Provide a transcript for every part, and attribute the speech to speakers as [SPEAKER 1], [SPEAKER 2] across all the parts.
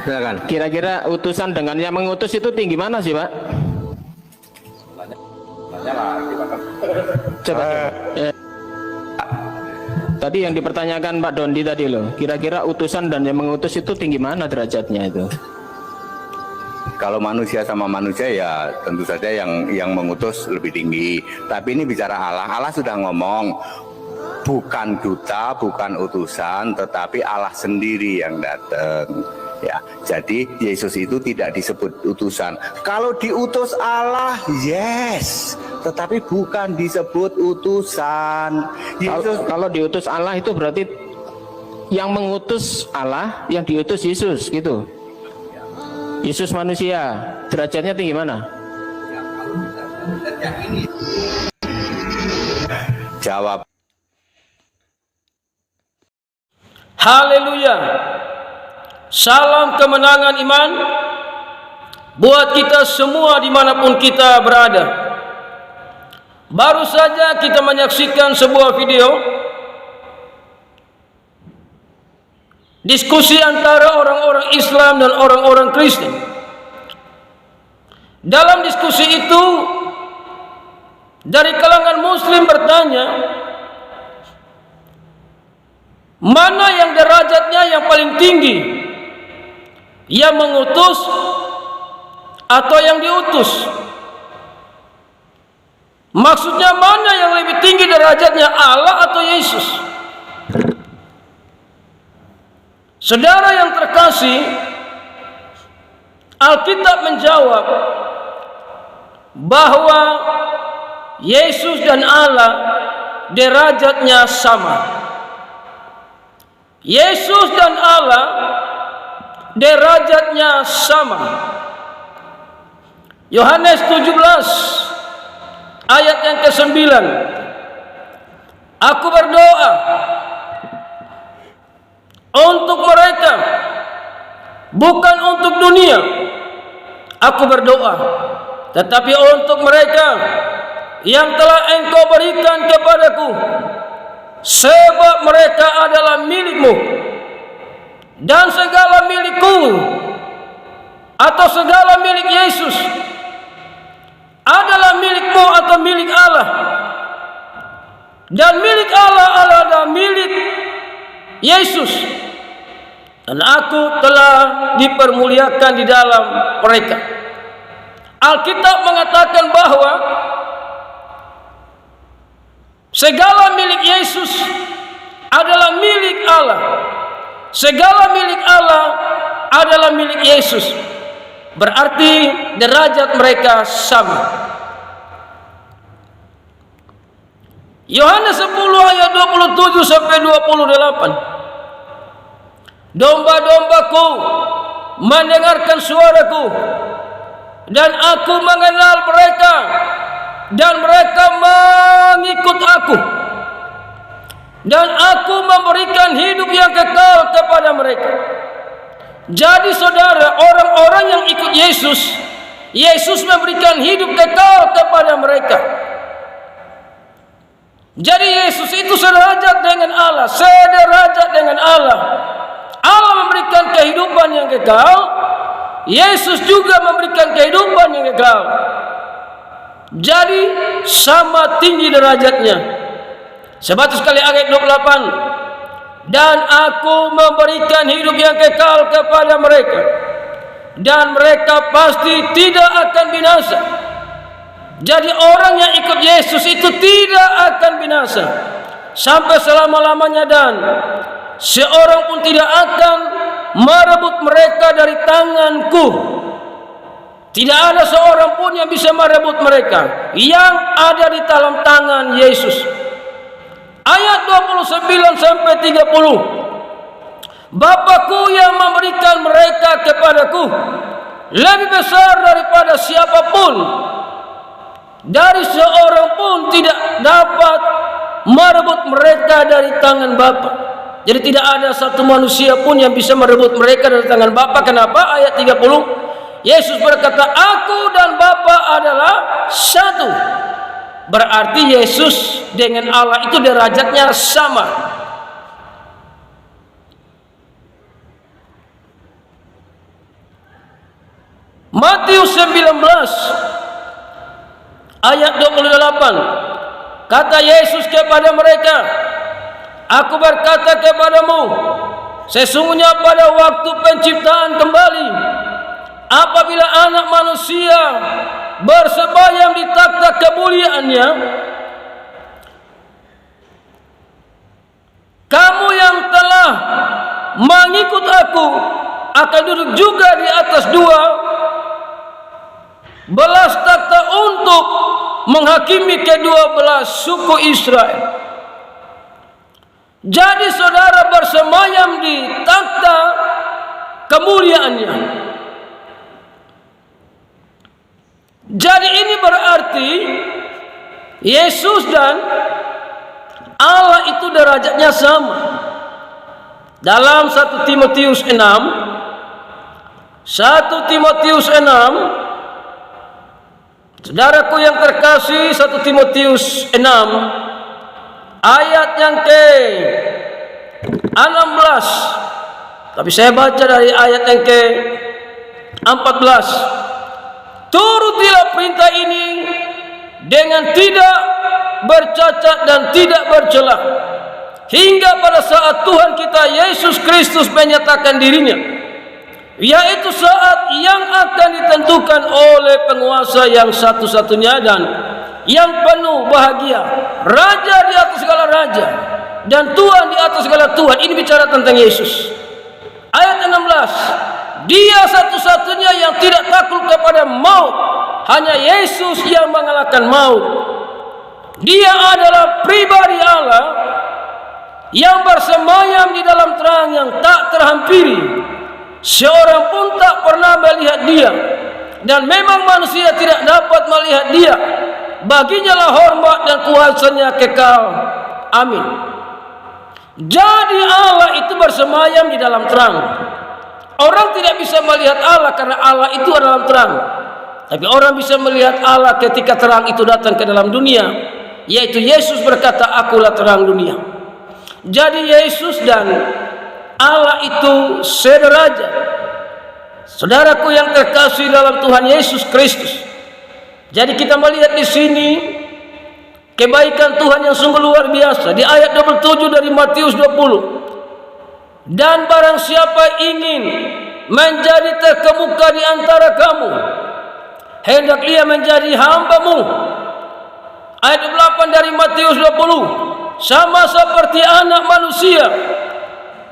[SPEAKER 1] Silakan.
[SPEAKER 2] Kira-kira utusan dengan yang mengutus itu tinggi mana sih, Pak? Coba. Tadi yang dipertanyakan Pak Dondi tadi loh, kira-kira utusan dan yang mengutus itu tinggi mana derajatnya itu?
[SPEAKER 1] Kalau manusia sama manusia ya tentu saja yang mengutus lebih tinggi. Tapi ini bicara Allah. Allah sudah ngomong, bukan duta, bukan utusan, tetapi Allah sendiri yang datang. Ya, jadi Yesus itu tidak disebut utusan. Kalau diutus Allah, yes, tetapi bukan disebut utusan.
[SPEAKER 2] Yesus, kalau diutus Allah itu berarti yang mengutus Allah, yang diutus Yesus gitu. Yesus manusia, derajatnya tinggi mana?
[SPEAKER 1] Jawab.
[SPEAKER 3] Haleluya. Salam kemenangan iman buat kita semua dimanapun kita berada. Baru saja kita menyaksikan sebuah video diskusi antara orang-orang Islam dan orang-orang Kristen. Dalam diskusi itu, dari kalangan Muslim bertanya, mana yang derajatnya yang paling tinggi, yang mengutus atau yang diutus? Maksudnya mana yang lebih tinggi derajatnya, Allah atau Yesus? Saudara yang terkasih, Alkitab menjawab bahwa Yesus dan Allah derajatnya sama. Yesus dan Allah derajatnya sama. Yohanes 17 ayat yang ke-9. Aku berdoa untuk mereka, bukan untuk dunia. Aku berdoa, tetapi untuk mereka yang telah Engkau berikan kepadaku, sebab mereka adalah milik-Mu, dan segala milik-Ku atau segala milik Yesus adalah milik-Mu atau milik Allah, dan milik Allah adalah milik Yesus, dan aku telah dipermuliakan di dalam mereka. Alkitab mengatakan bahwa segala milik Yesus adalah milik Allah, segala milik Allah adalah milik Yesus. Berarti derajat mereka sama. Yohanes 10 ayat 27 sampai 28. Domba-dombaku mendengarkan suaraku, dan aku mengenal mereka, dan mereka mengikut aku, dan aku memberikan hidup yang kekal kepada mereka. Jadi saudara, orang-orang yang ikut Yesus, Yesus memberikan hidup kekal kepada mereka. Jadi Yesus itu sederajat dengan Allah, sederajat dengan Allah. Allah memberikan kehidupan yang kekal, Yesus juga memberikan kehidupan yang kekal. Jadi sama tinggi derajatnya. Sebatas sekali ayat 28. Dan aku memberikan hidup yang kekal kepada mereka, dan mereka pasti tidak akan binasa. Jadi orang yang ikut Yesus itu tidak akan binasa sampai selama-lamanya, dan seorang pun tidak akan merebut mereka dari tanganku. Tidak ada seorang pun yang bisa merebut mereka yang ada di dalam tangan Yesus. Ayat 29 sampai 30. Bapakku yang memberikan mereka kepadaku lebih besar daripada siapapun. Dari seorang pun tidak dapat merebut mereka dari tangan Bapa. Jadi tidak ada satu manusia pun yang bisa merebut mereka dari tangan Bapa. Kenapa? Ayat 30. Yesus berkata, aku dan Bapa adalah satu. Berarti Yesus dengan Allah itu derajatnya sama. Matius 19 ayat 28. Kata Yesus kepada mereka, Aku berkata kepadamu, sesungguhnya pada waktu penciptaan kembali, apabila anak manusia bersemayam di takhta kemuliaannya, kamu yang telah mengikut aku akan duduk juga di atas 12 takhta untuk menghakimi ke-12 suku Israel. Jadi saudara bersemayam di takhta kemuliaannya. Jadi ini berarti Yesus dan Allah itu derajatnya sama. Dalam 1 Timotius 6 saudaraku yang terkasih, 1 Timotius 6 ayat yang ke-16. Tapi saya baca dari ayat yang ke-14. Turutilah perintah ini dengan tidak bercacat dan tidak bercela, hingga pada saat Tuhan kita Yesus Kristus menyatakan dirinya, yaitu saat yang akan ditentukan oleh penguasa yang satu-satunya dan yang penuh bahagia, Raja di atas segala raja dan Tuhan di atas segala Tuhan. Ini bicara tentang Yesus. Ayat 16, Dia satu-satunya yang tidak takut kepada maut. Hanya Yesus yang mengalahkan maut. Dia adalah pribadi Allah yang bersemayam di dalam terang yang tak terhampiri. Seorang pun tak pernah melihat Dia, dan memang manusia tidak dapat melihat Dia. Baginya lah hormat dan kuasanya kekal. Amin. Jadi Allah itu bersemayam di dalam terang. Orang tidak bisa melihat Allah karena Allah itu adalah terang. Tapi orang bisa melihat Allah ketika terang itu datang ke dalam dunia, yaitu Yesus berkata, Akulah terang dunia. Jadi Yesus dan Allah itu sederajat. Saudaraku yang terkasih dalam Tuhan Yesus Kristus. Jadi kita melihat di sini kebaikan Tuhan yang sungguh luar biasa. Di ayat 27 dari Matius 20. Dan barang siapa ingin menjadi terkemuka di antara kamu, hendak ia menjadi hamba-Mu. Ayat 8 dari Matius 20. Sama seperti anak manusia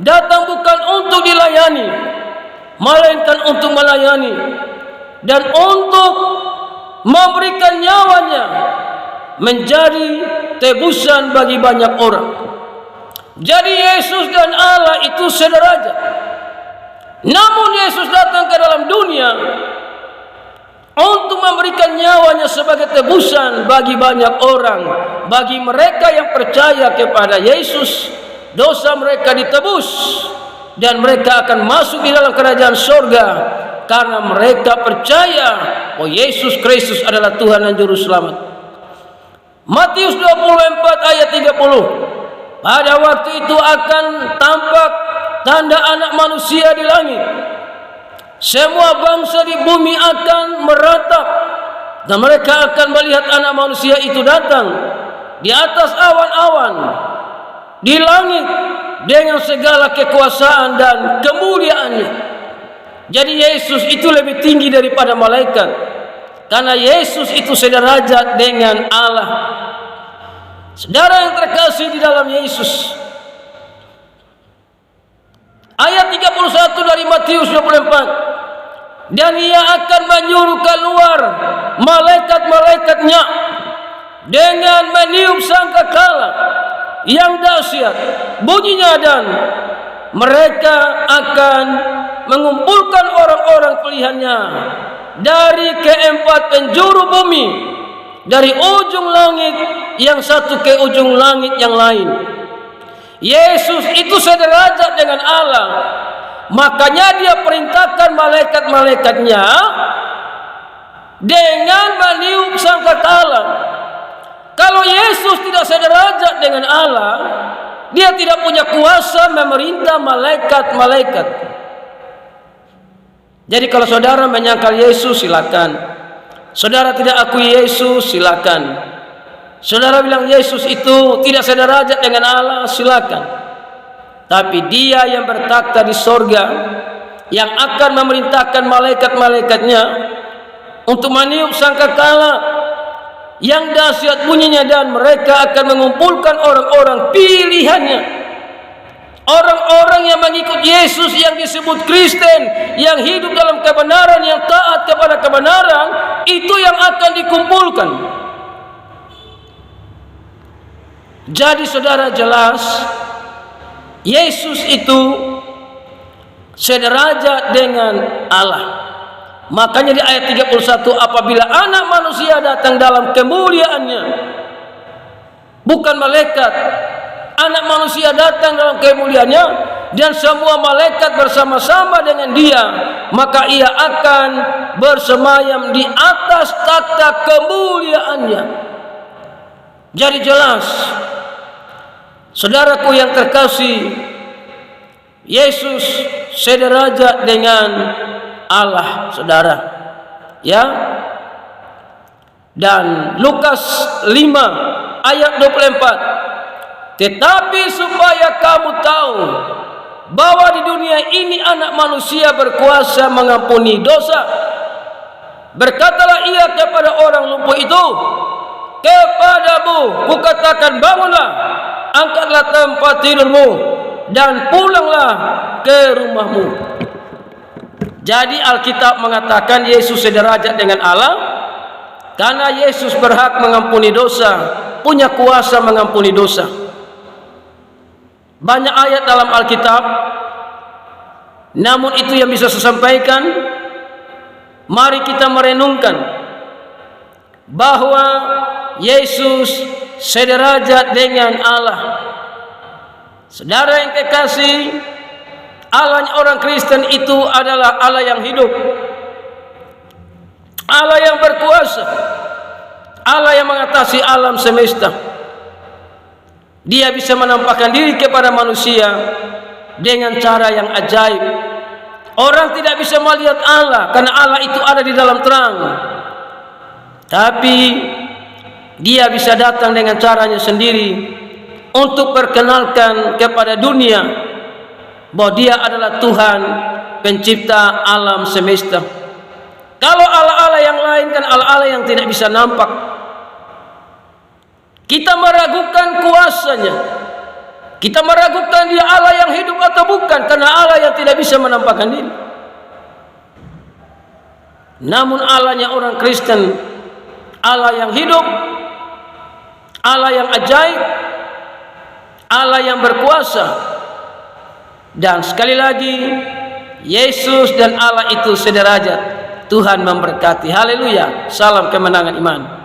[SPEAKER 3] datang bukan untuk dilayani, melainkan untuk melayani dan untuk memberikan nyawanya menjadi tebusan bagi banyak orang. Jadi Yesus dan Allah itu sederajat. Namun Yesus datang ke dalam dunia untuk memberikan nyawanya sebagai tebusan bagi banyak orang. Bagi mereka yang percaya kepada Yesus, dosa mereka ditebus dan mereka akan masuk di dalam kerajaan surga karena mereka percaya bahwa Yesus Kristus adalah Tuhan dan Juru Selamat. Matius 24 ayat 30. Pada waktu itu akan tampak tanda anak manusia di langit. Semua bangsa di bumi akan meratap dan mereka akan melihat anak manusia itu datang di atas awan-awan di langit dengan segala kekuasaan dan kemuliaannya. Jadi Yesus itu lebih tinggi daripada malaikat karena Yesus itu sederajat dengan Allah. Saudara yang terkasih di dalam Yesus, ayat 31 dari Matius 24. Dan Ia akan menyuruh keluar malaikat-malaikatnya dengan meniup sangkakala yang dahsyat bunyinya, dan mereka akan mengumpulkan orang-orang pilihannya dari keempat penjuru bumi, dari ujung langit yang satu ke ujung langit yang lain. Yesus itu sederajat dengan Allah, makanya Dia perintahkan malaikat-malaikatnya dengan meniup sangkakala. Kalau Yesus tidak sederajat dengan Allah, Dia tidak punya kuasa memerintah malaikat-malaikat. Jadi kalau saudara menyangkal Yesus, silakan. Saudara tidak akui Yesus, silakan. Saudara bilang Yesus itu tidak sederajat dengan Allah, silakan. Tapi Dia yang bertakhta di sorga, yang akan memerintahkan malaikat-malaikatnya untuk meniup sangkakala yang dahsyat bunyinya, dan mereka akan mengumpulkan orang-orang pilihannya. Orang-orang yang mengikut Yesus, yang disebut Kristen, yang hidup dalam kebenaran, yang taat kepada kebenaran, itu yang akan dikumpulkan. Jadi saudara, jelas Yesus itu sederajat dengan Allah. Makanya di ayat 31, apabila anak manusia datang dalam kemuliaannya, bukan malaikat, anak manusia datang dalam kemuliaannya dan semua malaikat bersama-sama dengan Dia, maka Ia akan bersemayam di atas takhta kemuliaannya. Jadi jelas, saudaraku yang terkasih, Yesus sederajat dengan Allah, saudara. Ya. Dan Lukas 5 ayat 24, tetapi supaya kamu tahu bahwa di dunia ini anak manusia berkuasa mengampuni dosa, berkatalah ia kepada orang lumpuh itu, kepadamu kukatakan, bangunlah, angkatlah tempat tidurmu, dan pulanglah ke rumahmu. Jadi Alkitab mengatakan Yesus sederajat dengan Allah karena Yesus berhak mengampuni dosa, punya kuasa mengampuni dosa. Banyak ayat dalam Alkitab, namun itu yang bisa saya sampaikan. Mari kita merenungkan bahwa Yesus sederajat dengan Allah. Saudara yang kekasih, Allah orang Kristen itu adalah Allah yang hidup, Allah yang berkuasa, Allah yang mengatasi alam semesta. Dia bisa menampakkan diri kepada manusia dengan cara yang ajaib. Orang tidak bisa melihat Allah karena Allah itu ada di dalam terang, tapi Dia bisa datang dengan caranya sendiri untuk perkenalkan kepada dunia bahwa Dia adalah Tuhan pencipta alam semesta. Kalau Allah-Allah yang lain kan Allah-Allah yang tidak bisa nampak. Kita meragukan kuasanya, kita meragukan Dia Allah yang hidup atau bukan, karena Allah yang tidak bisa menampakkan diri. Namun Allahnya orang Kristen, Allah yang hidup, Allah yang ajaib, Allah yang berkuasa. Dan sekali lagi, Yesus dan Allah itu sederajat. Tuhan memberkati. Haleluya. Salam kemenangan iman.